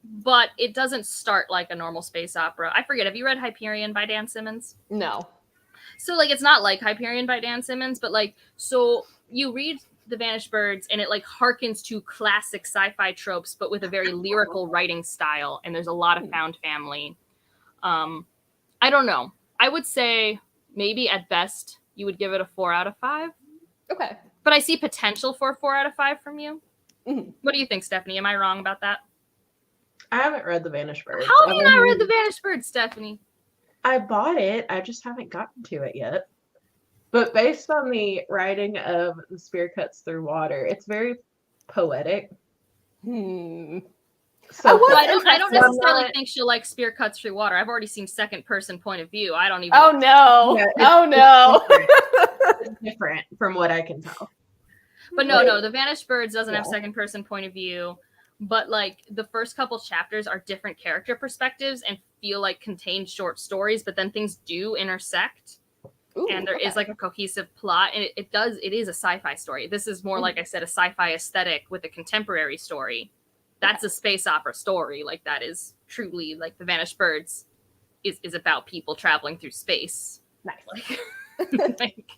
But it doesn't start like a normal space opera. I forget, have you read Hyperion by Dan Simmons? No. So like it's not like Hyperion by Dan Simmons, but like, so you read The Vanished Birds and it like harkens to classic sci-fi tropes, but with a very lyrical writing style, and there's a lot of found family. I don't know. I would say maybe at best you would give it a 4 out of 5. Okay. But I see potential for a 4 out of 5 from you. What do you think, Stephanie? Am I wrong about that? I haven't read The Vanished Birds. How have you not read The Vanished Birds, Stephanie? I bought it. I just haven't gotten to it yet. But based on the writing of The Spear Cuts Through Water, it's very poetic. So I don't necessarily think she'll like Spear Cuts Through Water. I've already seen second person point of view. I don't even. Oh no! No! It's different from what I can tell. But no, The Vanished Birds doesn't have second person point of view. But like the first couple chapters are different character perspectives and feel like contained short stories, but then things do intersect. And there is like a cohesive plot, and it is a sci-fi story. This is more like I said, a sci-fi aesthetic with a contemporary story. That's a space opera story. Like that is truly like The Vanished Birds is about people traveling through space. Nice. Like,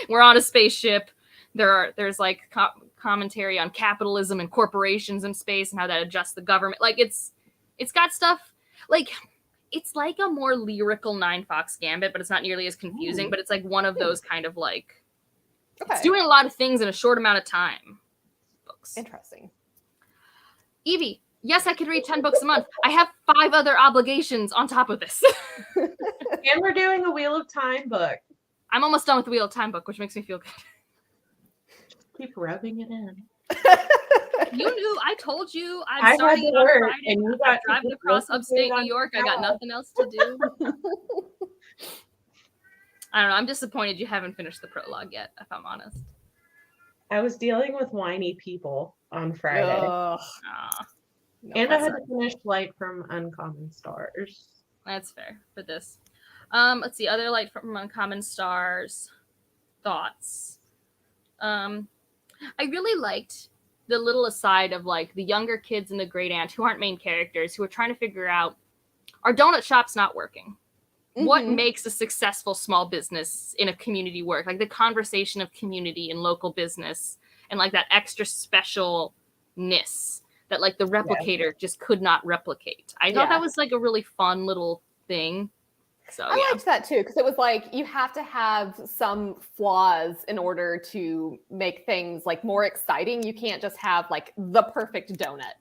we're on a spaceship. There's like commentary on capitalism and corporations in space and how that adjusts the government. Like it's got stuff like it's like a more lyrical 9 Fox Gambit, but it's not nearly as confusing. But it's like one of those kind of like it's doing a lot of things in a short amount of time. Books. Interesting. Evie, yes, I could read 10 books a month. I have 5 other obligations on top of this. And we're doing a Wheel of Time book. I'm almost done with the Wheel of Time book, which makes me feel good. Keep rubbing it in. You knew. I told you. I'm starting on Friday. And you got driving across upstate New York. I got nothing else to do. I don't know. I'm disappointed you haven't finished the prologue yet, if I'm honest. I was dealing with whiny people on Friday. And I had to finish Flight from Uncommon Stars. That's fair for this. Let's see. Other light from Uncommon Stars thoughts. I really liked the little aside of like the younger kids and the great aunt who aren't main characters who are trying to figure out, our donut shop's not working. What makes a successful small business in a community work? Like the conversation of community and local business and like that extra specialness that like the replicator just could not replicate. I thought that was like a really fun little thing. So I liked that too, because it was like you have to have some flaws in order to make things like more exciting. You can't just have like the perfect donut.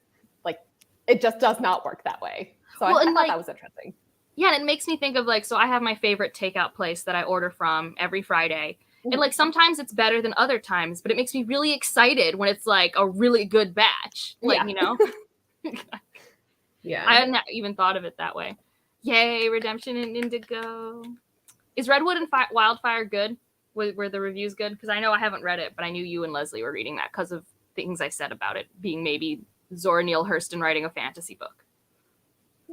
Like it just does not work that way. So I thought that was interesting. Yeah, and it makes me think of like, so I have my favorite takeout place that I order from every Friday. And like sometimes it's better than other times, but it makes me really excited when it's like a really good batch. Like, you know? Yeah. I hadn't even thought of it that way. Yay, Redemption in Indigo. Is Redwood and Wildfire good? Were the reviews good? Because I know I haven't read it, but I knew you and Leslie were reading that because of things I said about it being maybe Zora Neale Hurston writing a fantasy book.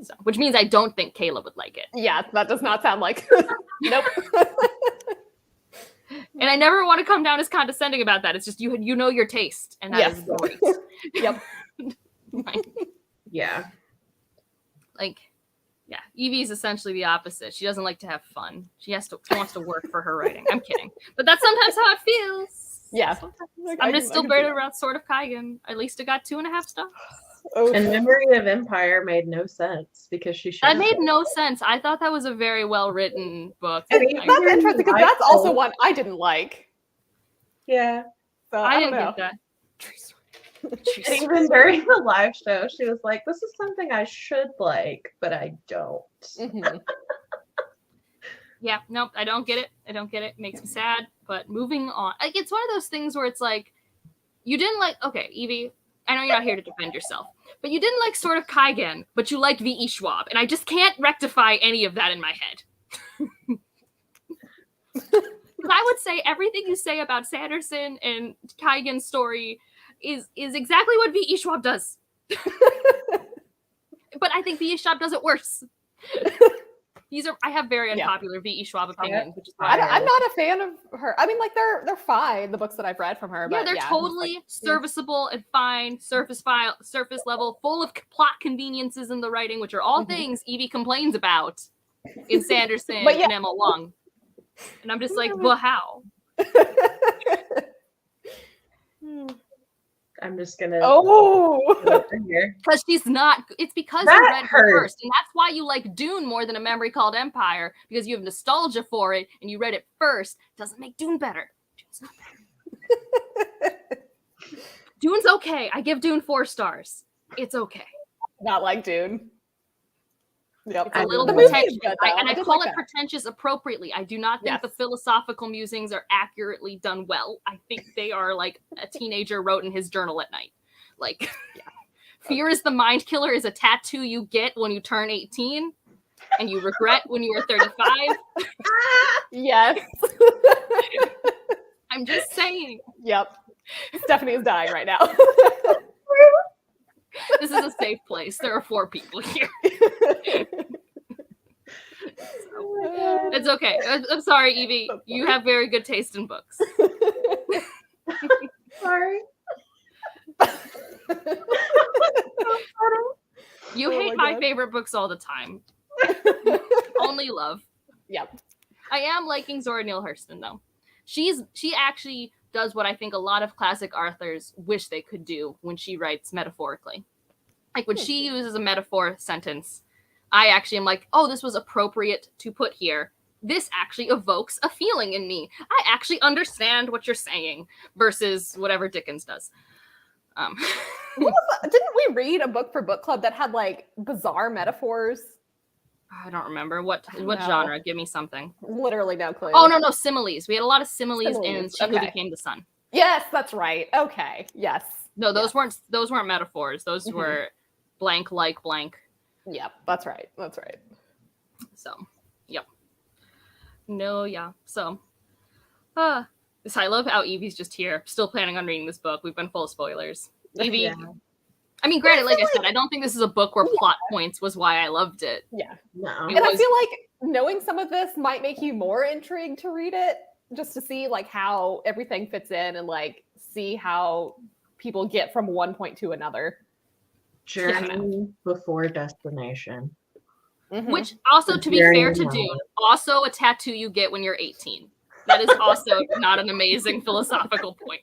So, which means I don't think Kayla would like it. Yeah, that does not sound like. Nope. And I never want to come down as condescending about that. It's just you know your taste, and that is great. Yep. Yeah. Like, yeah, Evie is essentially the opposite. She doesn't like to have fun. She wants to work for her writing. I'm kidding, but that's sometimes how it feels. Yeah. I'm just still bitter about Sword of Kaigen. At least it got 2.5 stars. And Memory of Empire made no sense because she should. That made no sense. I thought that was a very well written book. I mean, that's interesting because that's also one I didn't like. Yeah. So, I don't didn't know. get that. And even during the live show, she was like, "This is something I should like, but I don't." Yeah, nope, I don't get it. It makes me sad. But moving on, like it's one of those things where it's like, you didn't like. Okay, Evie, I know you're not here to defend yourself, but you didn't like Sword of Kaigen, but you liked V.E. Schwab, and I just can't rectify any of that in my head. Because I would say everything you say about Sanderson and Kaigen's story is exactly what V.E. Schwab does. But I think V.E. Schwab does it worse. I have very unpopular V.E. Schwab opinions, which is why I'm not a fan of her. I mean, like they're fine, the books that I've read from her. Yeah, but they're totally serviceable and fine, surface level, full of plot conveniences in the writing, which are all things Evie complains about in Sanderson and Emma Wong. And I'm just like, well, how? I'm just gonna. Because she's not. It's because you read her first, and that's why you like Dune more than A Memory Called Empire, because you have nostalgia for it, and you read it first. Doesn't make Dune better. Dune's not better. Dune's okay. I give Dune 4 stars. It's okay. Not like Dune. Yep. It's a little pretentious, and I call it pretentious appropriately. I do not think the philosophical musings are accurately done well. I think they are like a teenager wrote in his journal at night. Like, fear is the mind killer is a tattoo you get when you turn 18, and you regret when you are 35. Yes. I'm just saying. Yep. Stephanie is dying right now. This is a safe place. There are 4 people here. It's okay. I'm sorry, Evie. You have very good taste in books. Sorry. You hate my favorite books all the time. Only love. Yep. I am liking Zora Neale Hurston though. She actually does what I think a lot of classic authors wish they could do when she writes metaphorically. Like when she uses a metaphor sentence, I actually am like, oh, this was appropriate to put here. This actually evokes a feeling in me. I actually understand what you're saying versus whatever Dickens does. Didn't we read a book for book club that had like bizarre metaphors? I don't remember. What genre? Give me something. Literally no clue. Oh, no, similes. We had a lot of similes in She Who Became the Sun. Yes, that's right. Okay. Yes. No, those weren't metaphors. Those were blank like blank. Yep, that's right. That's right. So, yep. No, yeah. So, I love how Evie's just here, still planning on reading this book. We've been full of spoilers. Evie, I mean, granted, like I said, I don't think this is a book where plot points was why I loved it. Yeah. No. It And I was- feel like knowing some of this might make you more intrigued to read it, just to see like how everything fits in and like see how people get from one point to another. Journey before destination. Mhm. Which also, to be Very fair to nice. Dune, also a tattoo you get when you're 18. That is also not an amazing philosophical point.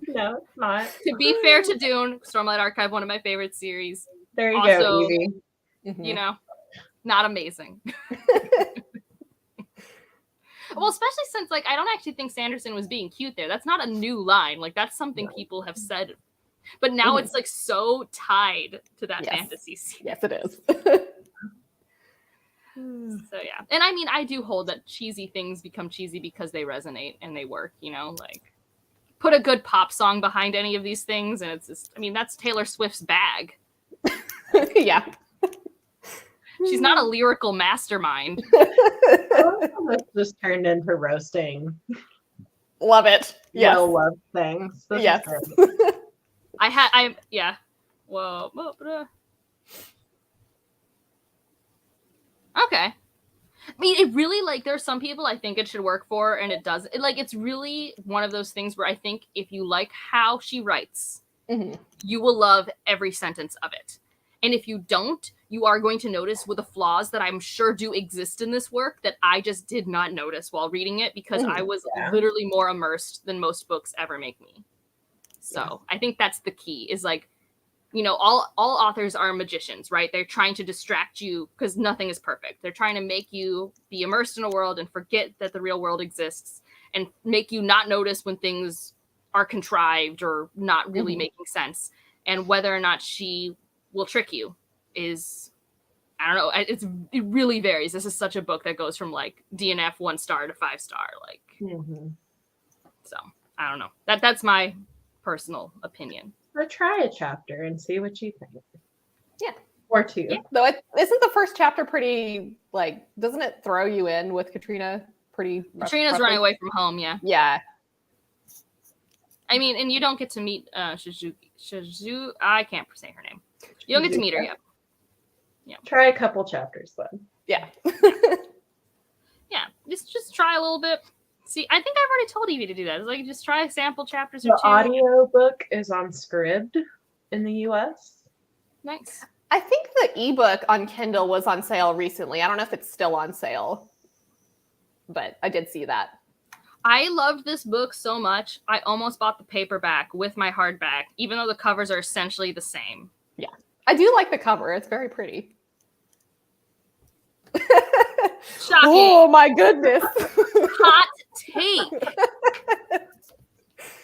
No, it's not. To be fair to Dune, Stormlight Archive, one of my favorite series, There you Also- go, Evie. Mhm. you know, not amazing. Well, especially since like I don't actually think Sanderson was being cute there. That's not a new line. Like that's something people have said. But now Mhm. it's like so tied to that Yes. fantasy scene. Yes, it is. So yeah. And I mean I do hold that cheesy things become cheesy because they resonate and they work, you know, like put a good pop song behind any of these things and it's just I mean that's Taylor Swift's bag. Yeah. She's not a lyrical mastermind. This just turned into roasting Love it. Yes. well-loved things. This is Yes. great. Yeah. Whoa. Okay. I mean, it really like there's some people I think it should work for, and it does. It's really one of those things where I think if you like how she writes, Mhm. you will love every sentence of it. And if you don't, you are going to notice with the flaws that I'm sure do exist in this work that I just did not notice while reading it because I was Yeah. literally more immersed than most books ever make me. So I think that's the key is like, you know, all authors are magicians, right? They're trying to distract you because nothing is perfect. They're trying to make you be immersed in a world and forget that the real world exists and make you not notice when things are contrived or not really making sense. And whether or not she will trick you is, I don't know. It really varies. This is such a book that goes from like DNF 1 star to 5 star. Like, so I don't know. That's my personal opinion. Or try a chapter and see what you think. Yeah. Or two. Yeah. Though isn't the first chapter pretty like? Doesn't it throw you in with Katrina? Pretty. Katrina's running away from home. Yeah. Yeah. I mean, and you don't get to meet Shizu. I can't say her name. You don't get to meet her yet. Try a couple chapters then. Yeah. Yeah, just try a little bit. See, I think I've already told Evie to do that. It's like just try sample chapters or The two. audio book is on Scribd in the US. Nice. I think the ebook on Kindle was on sale recently. I don't know if it's still on sale, but I did see that. I loved this book so much. I almost bought the paperback with my hardback, even though the covers are essentially the same. I do like the cover. It's very pretty. Shocking. Oh my goodness. Hot take.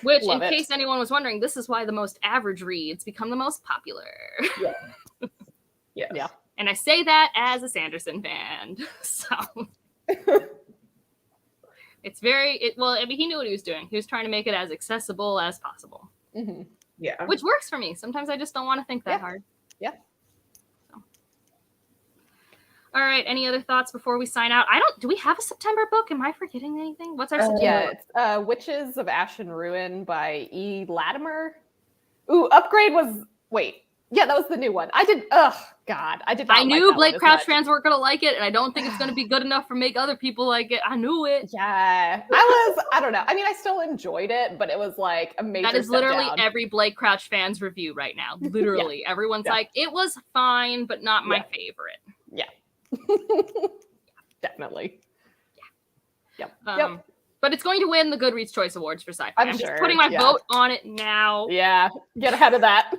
Which, Love in it. case anyone was wondering, this is why the most average reads become the most popular. Yes. Yeah. And I say that as a Sanderson fan. So it's well, I mean, he knew what he was doing. He was trying to make it as accessible as possible, Mhm. Yeah. which works for me. Sometimes I just don't want to think that Yeah. hard. Yeah. So. All right. Any other thoughts before we sign out? Do we have a September book? Am I forgetting anything? What's our September? Yeah, it's Witches of Ash and Ruin by E. Latimer. Ooh, Upgrade was yeah, that was the new one. I did not I like knew that Blake one as Crouch much. fans weren't going to like it, and I don't think it's going to be good enough for make other people like it. I knew it. Yeah. I don't know. I mean, I still enjoyed it, but it was like a major That is step literally down. every Blake Crouch fan's review right now. Literally. Everyone's Yeah. like, it was fine, but not my favorite. Definitely. Yep. But it's going to win the Goodreads Choice Awards for sci-fi. I'm I'm just sure, putting my yeah. vote on it now. Yeah. Get ahead of that.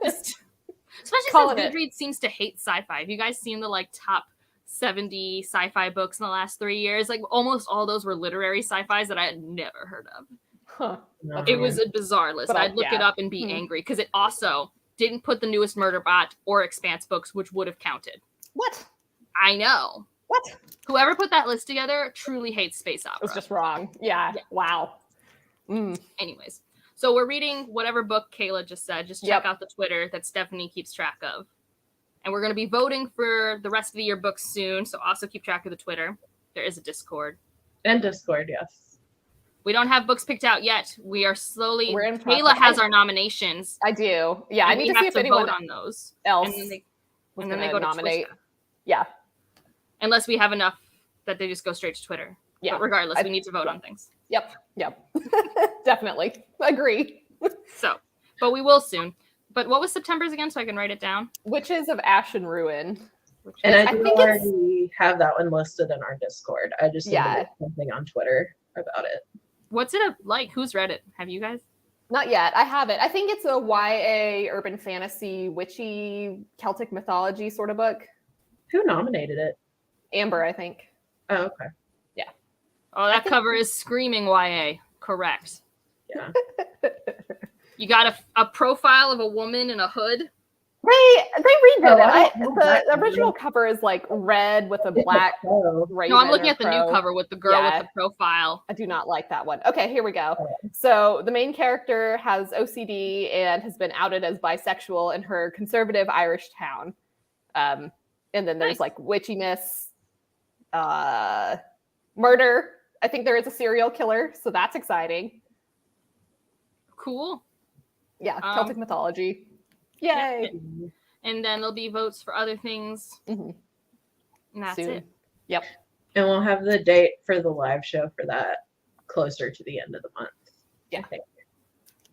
Especially Calling since it. Goodreads seems to hate sci-fi. Have you guys seen the like top 70 sci-fi books in the last 3 years? Like almost all those were literary sci-fis that I had never heard of. Huh. No. It was a bizarre list. But I'd look it up and be Hmm. angry because it also didn't put the newest Murderbot or Expanse books, which would have counted. What? I know. What? Whoever put that list together truly hates space It opera. was just wrong. Yeah. Wow. Mm. Anyways, so we're reading whatever book Kayla just said. Just check Yep. out the Twitter that Stephanie keeps track of. And we're going to be voting for the rest of the year books soon. So also keep track of the Twitter. There is a Discord, And Discord, yes. We don't have books picked out yet. We are slowly. We're in Kayla process. has our nominations. I do. Yeah, I and need we to see have if anyone vote on those. else And then they go to nominate. Twitter. Yeah. Unless we have enough that they just go straight to Twitter. Yeah. But regardless, we need to vote on things. Yep. Definitely. Agree. So, but we will soon. But what was September's again so I can write it down? Witches of Ash and Ruin. And I I do think already have that one listed in our Discord. I just need to Yeah. get something on Twitter about it. What's it like? Who's read it? Have you guys? Not yet. I have it. I think it's a YA urban fantasy, witchy Celtic mythology sort of book. Who nominated it? Amber, I think. Oh, okay. Oh, that cover is screaming YA. Correct. Yeah. You got a profile of a woman in a hood. They redid Oh, it. I don't know that The original cover is like red with a black Oh, raven. No, I'm looking or at the new crow. cover with the girl Yeah. with the profile. I do not like that one. Okay, here we go. So the main character has OCD and has been outed as bisexual in her conservative Irish town. And then there's Nice. like witchiness, murder. I think there is a serial killer, so that's exciting. Cool. Yeah, Celtic mythology. Yay! And then there'll be votes for other things. Mhm. And that's Soon. it. Yep. And we'll have the date for the live show for that closer to the end of the month. Yeah. I think.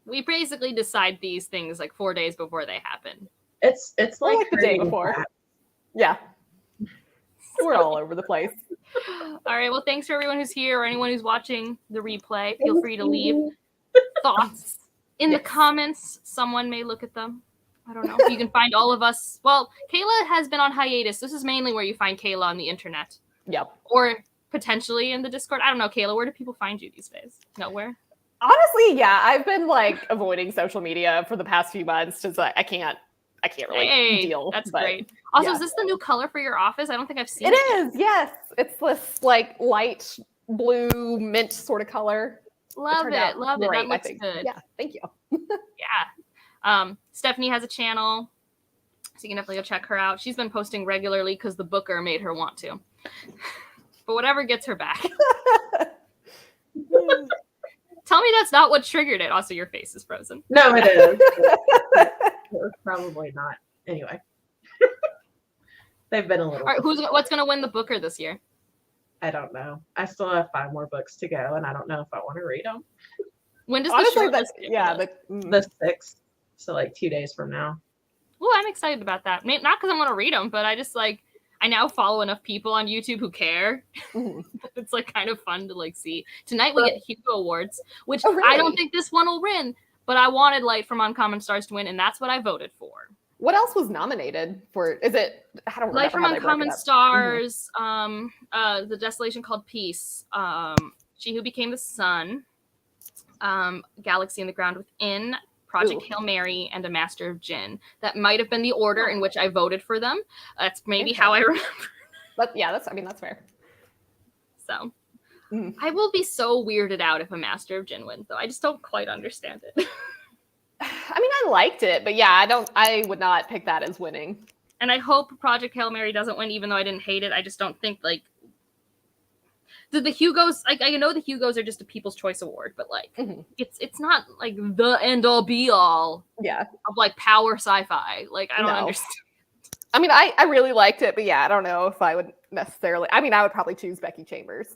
We basically decide these things like 4 days before they happen. It's Or like like the day herding before. cats. Yeah. We're all over the place. All right. Well, thanks for everyone who's here or anyone who's watching the replay. Feel free to leave thoughts in the Yes. comments. Someone may look at them. I don't know. You can find all of us. Well, Kayla has been on hiatus. This is mainly where you find Kayla on the internet Yep. or potentially in the Discord. I don't know, Kayla. Where do people find you these days? Nowhere. Honestly, yeah, I've been like avoiding social media for the past few months because I can't really Hey, deal. that's but great. Also, yeah. is this the new color for your office? I don't think I've seen It it. yet. is, yes. It's this like light blue mint sort of color. Love turned it. out Love it. great, That I looks think. good. Yeah, thank you. Yeah. Stephanie has a channel, so you can definitely go check her out. She's been posting regularly because the booker made her want to. But whatever gets her back. Tell me that's not what triggered it. Also, your face is frozen. No, it is. It was probably not. Anyway. They've been a little. All right, what's going to win the booker this year? I don't know. I still have 5 more books to go, and I don't know if I want to read them. When does the Honestly, shortlist that's get yeah. released? The 6th, so like 2 days from now. Well, I'm excited about that. Not because I'm going to read them, but I just like I now follow enough people on YouTube who care. Mhm. It's like kind of fun to like see. Tonight we get Hugo Awards, which Oh, I don't really? think this one will win, but I wanted Light from Uncommon Stars to win, and that's what I voted for. What else was nominated for? Is it? I don't remember. Light from how they broke it Uncommon up. Stars, The Desolation Called Peace, She Who Became the Sun, Galaxy in the Ground Within, Project Ooh. Hail Mary, and A Master of Jinn. That might have been the order in which I voted for them. That's maybe how I remember. But yeah, that's fair. So Mhm. I will be so weirded out if A Master of Jinn wins, though. I just don't quite understand it. I mean, I liked it, but yeah, I would not pick that as winning. And I hope Project Hail Mary doesn't win, even though I didn't hate it. I just don't think like the Hugos. Like I know the Hugos are just a People's Choice Award, but like Mhm. it's not like the end all be all Yeah. of like power sci-fi. Like I don't No. understand. I mean, I really liked it, but yeah, I don't know if I would necessarily. I mean, I would probably choose Becky Chambers.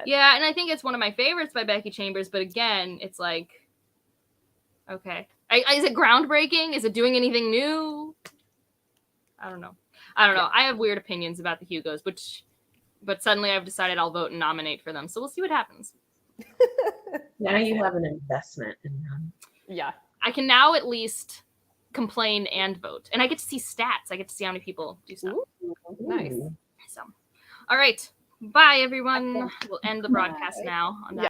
Yeah, and I think it's one of my favorites by Becky Chambers. But again, it's like, okay, is it groundbreaking? Is it doing anything new? I don't know. I have weird opinions about the Hugos, but suddenly I've decided I'll vote and nominate for them. So we'll see what happens. Now you have an investment in them. Yeah. I can now at least complain and vote, and I get to see stats. I get to see how many people do stuff. Ooh, nice. Ooh. So, all right, bye everyone. We'll end the broadcast now on that.